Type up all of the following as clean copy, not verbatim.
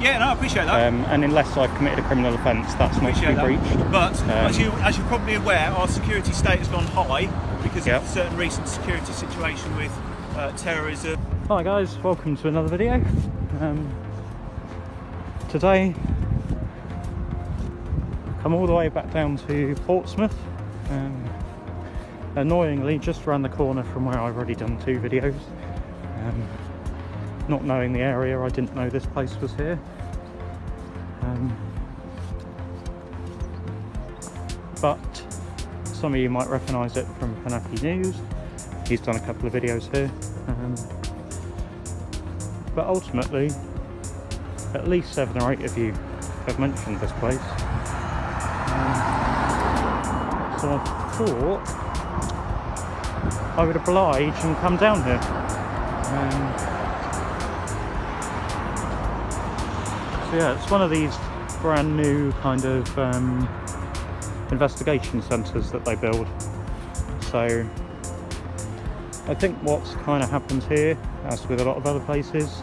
Yeah, no, I appreciate that. And unless I've committed a criminal offence, that's not to be breached. But as you're probably aware, our security state has gone high because of a certain recent security situation with terrorism. Hi guys, welcome to another video. Today, come all the way back down to Portsmouth. Annoyingly, just around the corner from where I've already done 2 videos. Not knowing the area, I didn't know this place was here. But some of you might recognise it from Panaki News. He's done a couple of videos here. But ultimately, at least 7 or 8 of you have mentioned this place. So I thought I would oblige and come down here. So yeah, it's one of these brand new kind of investigation centres that they build. So I think what's kind of happened here, as with a lot of other places,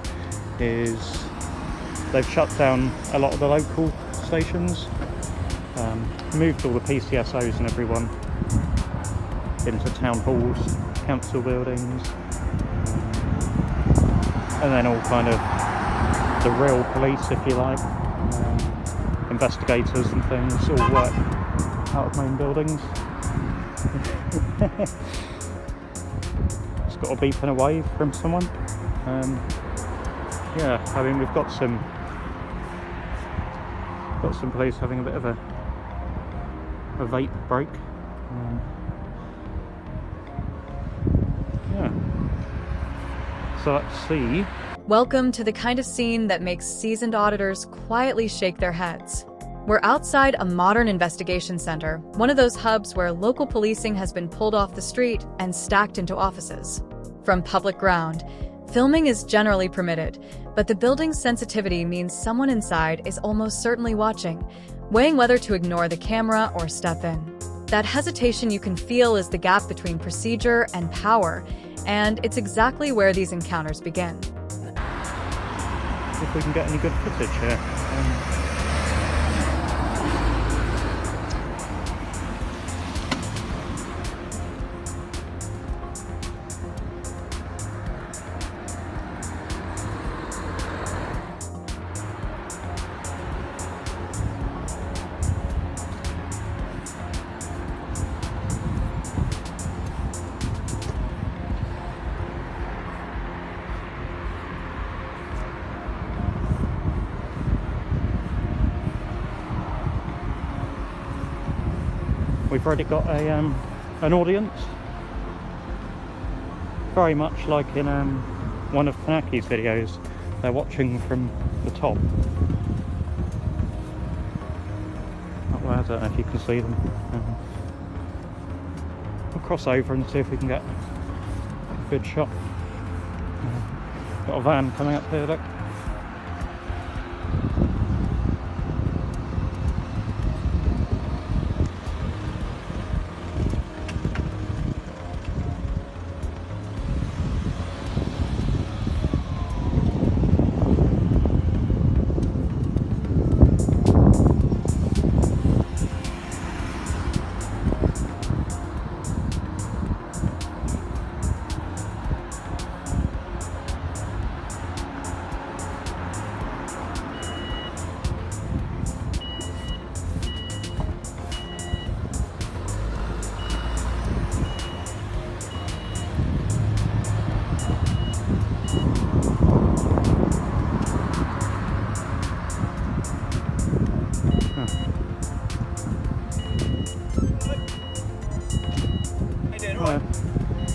is they've shut down a lot of the local stations, moved all the PCSOs and everyone into town halls, council buildings, and then all kind of the real police, if you like, investigators and things, all work out of main buildings. It's got a beep and a wave from someone. Yeah, I mean, we've got some police having a bit of a vape break. Yeah. So let's see. Welcome to the kind of scene that makes seasoned auditors quietly shake their heads. We're outside a modern investigation center, one of those hubs where local policing has been pulled off the street and stacked into offices. From public ground, filming is generally permitted, but the building's sensitivity means someone inside is almost certainly watching, weighing whether to ignore the camera or step in. That hesitation you can feel is the gap between procedure and power, and it's exactly where these encounters begin. If we can get any good footage here. We've already got an audience, very much like in one of Panaki's videos. They're watching from the top. I don't know if you can see them. We'll cross over and see if we can get a good shot. Got a van coming up here, look.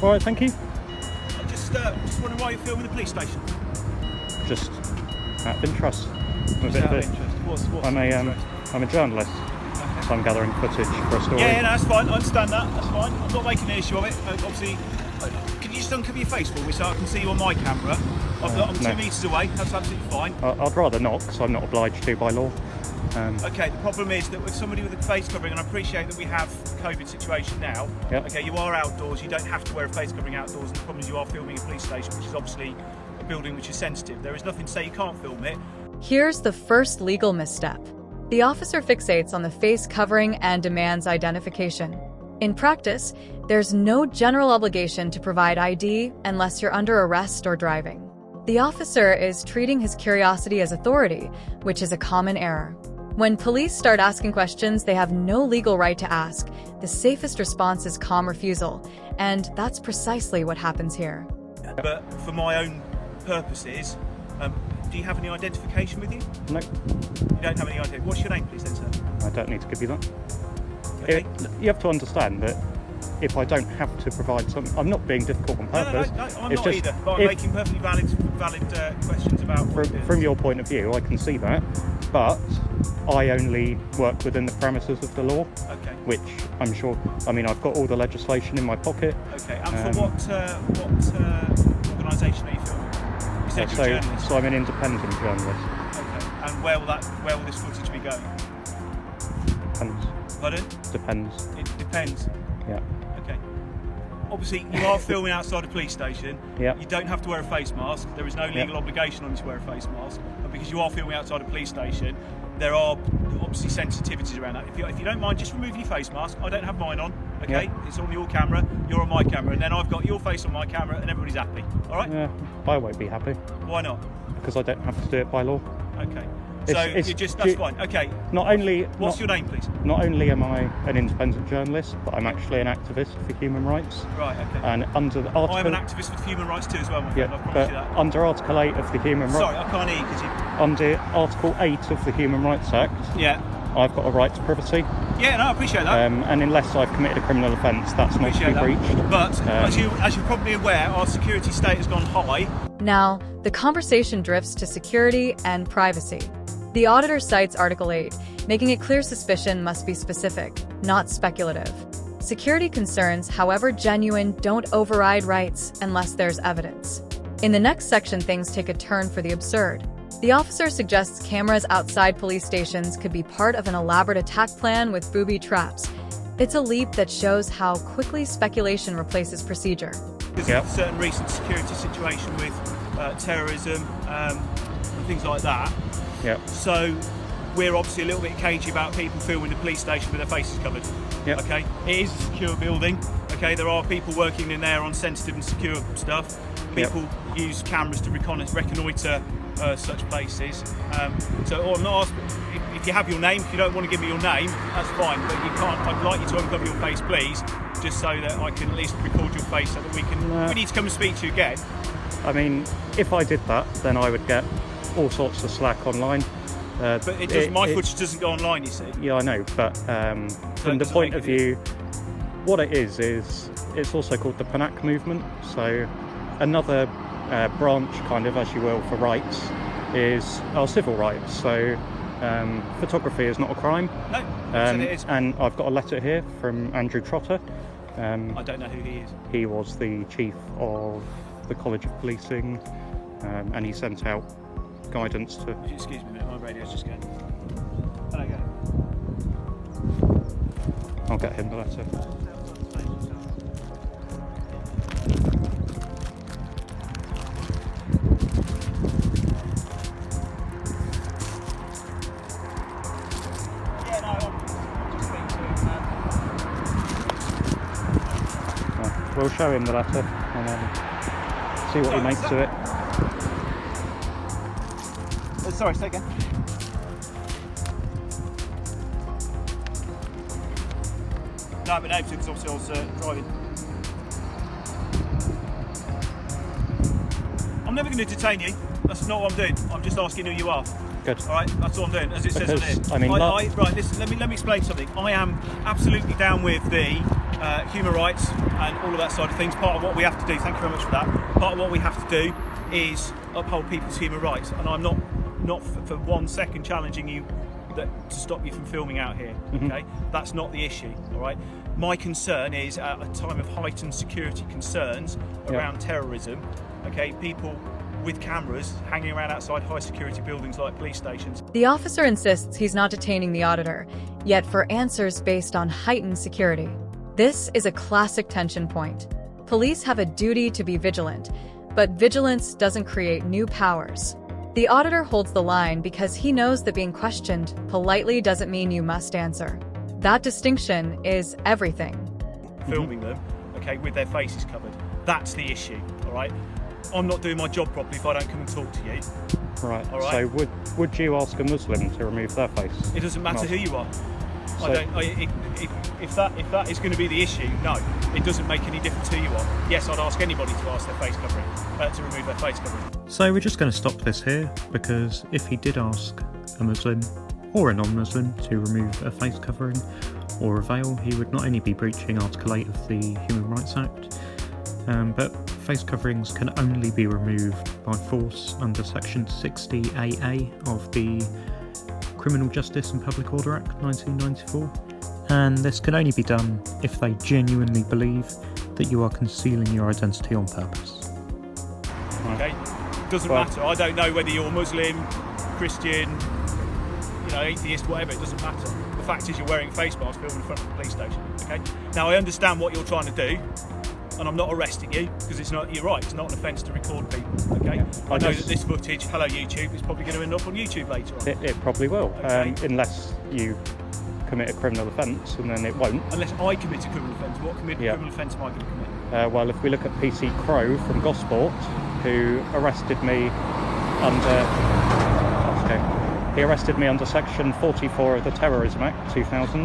Alright, thank you. I'm just wondering why you're filming the police station. Just out of interest. I'm a journalist, so I'm gathering footage for a story. Yeah, no, that's fine. I understand that. That's fine. I'm not making an issue of it. Obviously, can you just uncover your face for me so I can see you on my camera? I'm 2 metres away. That's absolutely fine. I'd rather not, because I'm not obliged to by law. Okay, the problem is that with somebody with a face covering, and I appreciate that we have the COVID situation now, okay, you are outdoors, you don't have to wear a face covering outdoors, and the problem is you are filming a police station, which is obviously a building which is sensitive. There is nothing to say you can't film it, Here's the first legal misstep. The officer fixates on the face covering and demands identification. In practice, there's no general obligation to provide ID unless you're under arrest or driving. The officer is treating his curiosity as authority, which is a common error. When police start asking questions they have no legal right to ask, the safest response is calm refusal, and that's precisely what happens here. But for my own purposes, do you have any identification with you? No, You don't have any idea. What's your name, please, then, sir? I don't need to give you that. Okay. You have to understand that if I don't have to provide something, I'm not being difficult on purpose. No, I'm It's not just either. But I'm making perfectly valid questions about what it is. from your point of view, I can see that, but I only work within the parameters of the law, Okay. which I'm sure. I mean, I've got all the legislation in my pocket. Okay. And for what organisation are you filming? You said you're a journalist. So I'm an independent journalist. Okay. And where will this footage be going? Depends. Pardon? Depends. It depends. Yeah. Okay. Obviously, you are filming outside a police station. Yeah. You don't have to wear a face mask. There is no legal obligation on you to wear a face mask. And because you are filming outside a police station, there are obviously sensitivities around that. If you don't mind, just remove your face mask. I don't have mine on. Okay. Yeah. It's on your camera. You're on my camera, and then I've got your face on my camera, and everybody's happy. All right. Yeah. I won't be happy Why not? because I don't have to do it by law. Okay. It's- So that's fine. Okay. Not only. What's your name, please? Not only am I an independent journalist, but I'm actually an activist for human rights. Right. Okay. And under the article, I'm an activist for human rights too, as well, my friend. I yeah, promise but you that. under Article 8 of the Human Sorry, Rights, I can't hear you because you. under Article 8 of the Human Rights Act, Yeah. I've got a right to privacy, Yeah. No, I appreciate that. and unless I've committed a criminal offence, that's not to be Appreciate that. breached. But as you're probably aware, our security state has gone high. Now, the conversation drifts to security and privacy. The auditor cites Article 8, making it clear suspicion must be specific, not speculative. Security concerns, however genuine, don't override rights unless there's evidence. In the next section, things take a turn for the absurd. The officer suggests cameras outside police stations could be part of an elaborate attack plan with booby traps. It's a leap that shows how quickly speculation replaces procedure. There's Yep. a certain recent security situation with terrorism and things like that. Yeah, So we're obviously a little bit cagey about people filming the police station with their faces covered. Yep. Okay. It is a secure building. Okay. There are people working in there on sensitive and secure stuff. People use cameras to reconnoitre such places. So I'm not asking if you have your name. If you don't want to give me your name, that's fine. But you can't. I'd like you to uncover your face, please, just so that I can at least record your face, so that we can. No. We need to come and speak to you again. I mean, if I did that, then I would get all sorts of slack online. But it does. My footage doesn't go online. You see. Yeah, I know, but from the doesn't point make of view, what it is it's also called the Panac movement. So another branch, kind of, as you will, for rights is our civil rights. So photography is not a crime. No. Said it is. And I've got a letter here from Andrew Trotter. I don't know who he is. He was the chief of the College of Policing, and he sent out guidance to. Excuse me a minute, my radio's just going. Hello, go. I'll get him the letter. Yeah, no, I'll just speak to him. We'll show him the letter and then see what he makes of it. Sorry, say again. No, I've been able to because obviously I was driving. I'm never going to detain you. That's not what I'm doing. I'm just asking who you are. Good. All right, that's all I'm doing, as it says on Because, here. I mean, right. Listen, let me explain something. I am absolutely down with the human rights and all of that side of things. Part of what we have to do. Thank you very much for that. Part of what we have to do is uphold people's human rights, and I'm not for 1 second challenging you to stop you from filming out here. Okay, that's not the issue. All right. My concern is at a time of heightened security concerns around terrorism. Okay, people with cameras hanging around outside high security buildings like police stations. The officer insists he's not detaining the auditor, yet for answers based on heightened security. This is a classic tension point. Police have a duty to be vigilant, but vigilance doesn't create new powers. The auditor holds the line because he knows that being questioned politely doesn't mean you must answer. That distinction is everything. Filming them, okay, with their faces covered. That's the issue, all right? I'm not doing my job properly if I don't come and talk to you. Right. All right. So would you ask a Muslim to remove their face? It doesn't matter who you are. So- If that is going to be the issue, no, it doesn't make any difference who you are. Yes, I'd ask anybody to ask their face covering, to remove their face covering. So we're just going to stop this here, because if he did ask a Muslim or a non-Muslim to remove a face covering or a veil, he would not only be breaching Article 8 of the Human Rights Act, but face coverings can only be removed by force under Section 60AA of the Criminal Justice and Public Order Act 1994, and this can only be done if they genuinely believe that you are concealing your identity on purpose. Okay, doesn't Well- matter. I don't know whether you're Muslim, Christian, atheist, whatever. It doesn't matter. The fact is, you're wearing a face mask filming in front of the police station. Okay. Now I understand what you're trying to do, and I'm not arresting you because it's not. You're right. It's not an offence to record people. Okay. I know that this footage, hello YouTube, is probably going to end up on YouTube later on. It probably will, Okay. Unless you commit a criminal offence, and then it won't. Unless I commit a criminal offence. What criminal offence am I going to commit? Well, if we look at PC Crow from Gosport, who arrested me he arrested me under Section 44 of the Terrorism Act 2000.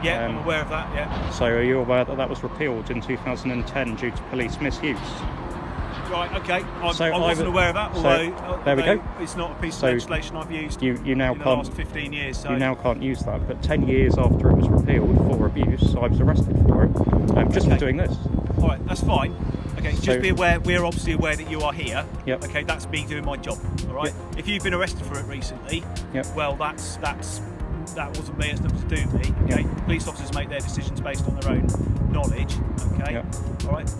Yeah, I'm aware of that. Yeah. So are you aware that that was repealed in 2010 due to police misuse? Right. Okay. So I wasn't aware of that. There we go. It's not a piece of legislation I've used You now in the can't. last 15 years. So. You now can't use that. But 10 years after it was repealed for abuse, I was arrested for it, just for doing this. All right, that's fine. Okay, So- just be aware. We're obviously aware that you are here. Yep. Okay, that's me doing my job. All right. Yep. If you've been arrested for it recently, Yep. well, that wasn't me. It's nothing to do with me. Okay. Yep. Police officers make their decisions based on their own knowledge. Okay. Yep. All right.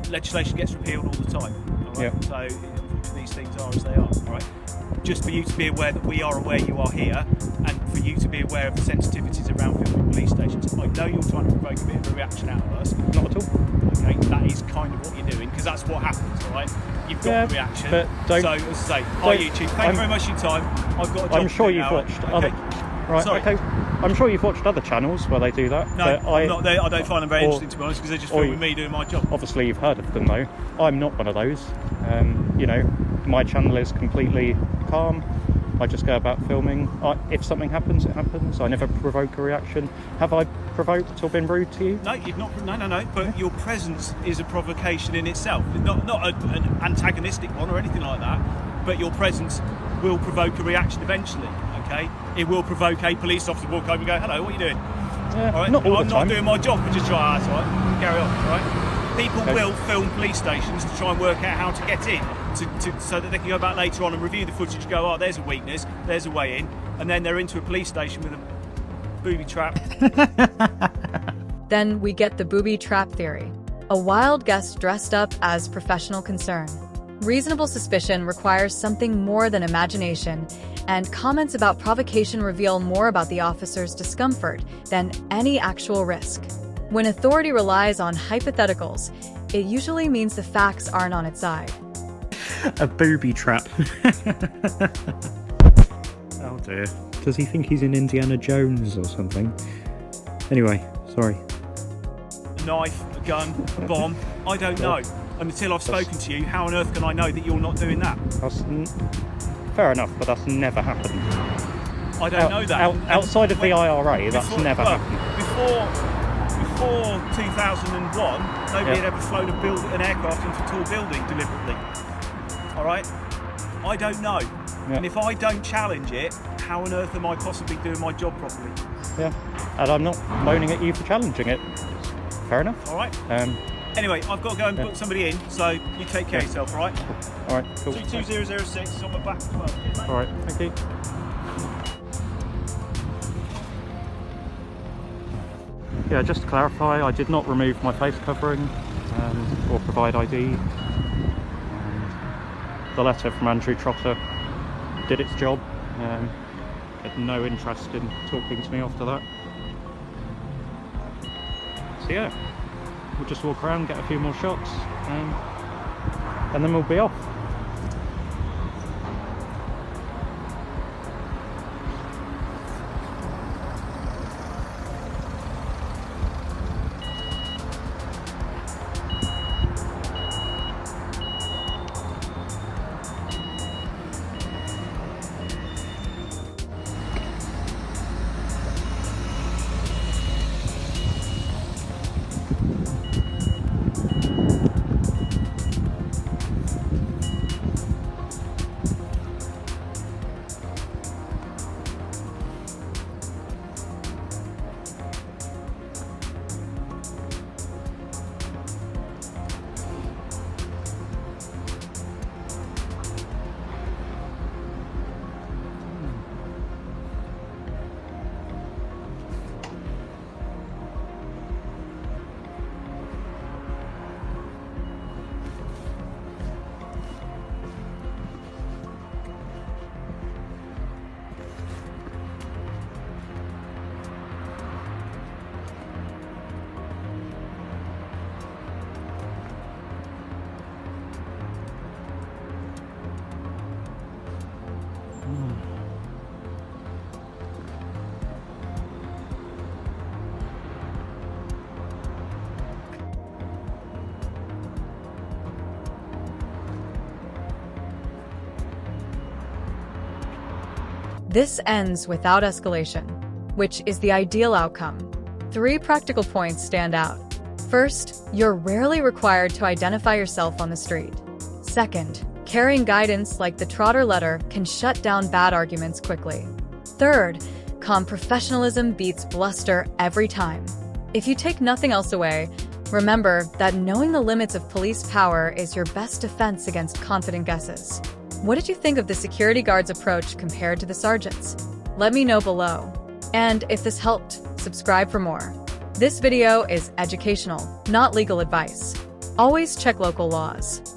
Legislation gets repealed all the time. All right. Yep. So unfortunately, these things are as they are. All right. Just for you to be aware that we are aware you are here, and for you to be aware of the sensitivities around filming police stations. I know you're trying to provoke a bit of a reaction out of us. Not at all. Okay, that is kind of what you're doing, because that's what happens, all right? You've got the reaction. but don't- so, as I say, hi YouTube. Thank you very much for your time. I've got a job I'm to sure do you've now. watched Okay. other. Right. Sorry. Okay. I'm sure you've watched other channels where they do that. No, but I'm not there. I don't find them very or- interesting, to be honest, because they're just or filming me doing my job. Obviously, you've heard of them though. I'm not one of those. My channel is completely calm. I just go about filming. If something happens, it happens. I never provoke a reaction. Have I provoked or been rude to you? No, you've not. No. But your presence is a provocation in itself. Not an antagonistic one or anything like that. But your presence will provoke a reaction eventually. Okay, it will provoke a police officer to walk over and go, "Hello, what are you doing?" Yeah, All right? not all I'm the time. not doing my job, but just try. That's all right. Carry on. All right. People Okay. will film police stations to try and work out how to get in, so that they can go back later on and review the footage and go, "Oh, there's a weakness, there's a way in," and then they're into a police station with a booby trap. Then we get the booby trap theory. A wild guest dressed up as professional concern. Reasonable suspicion requires something more than imagination, and comments about provocation reveal more about the officer's discomfort than any actual risk. When authority relies on hypotheticals, it usually means the facts aren't on its side. A booby trap. Oh dear. Does he think he's in Indiana Jones or something? Anyway, sorry. A knife, a gun, a bomb. I don't know. And until I've spoken to you, how on earth can I know that you're not doing that? Fair enough, but that's never happened. I don't know that. Outside of the IRA, that's before- never well, happened. Before 2001, nobody had Yeah. ever flown an aircraft into a tall building deliberately. All right? I don't know. Yeah. And if I don't challenge it, how on earth am I possibly doing my job properly? Yeah, and I'm not moaning at you for challenging it. Fair enough. All right? Um, Anyway, I've got to go and book somebody in, so you take care of yourself, all right? all right, cool. 22006 is on my back as well. Cheers, mate. All right, thank you. Yeah, just to clarify, I did not remove my face covering or provide ID. The letter from Andrew Trotter did its job. Had no interest in talking to me after that. So yeah, we'll just walk around, get a few more shots, and then we'll be off. This ends without escalation, which is the ideal outcome. 3 practical points stand out. First, you're rarely required to identify yourself on the street. Second, carrying guidance like the Trotter letter can shut down bad arguments quickly. Third, calm professionalism beats bluster every time. If you take nothing else away, remember that knowing the limits of police power is your best defense against confident guesses. What did you think of the security guard's approach compared to the sergeant's? Let me know below. And if this helped, subscribe for more. This video is educational, not legal advice. Always check local laws.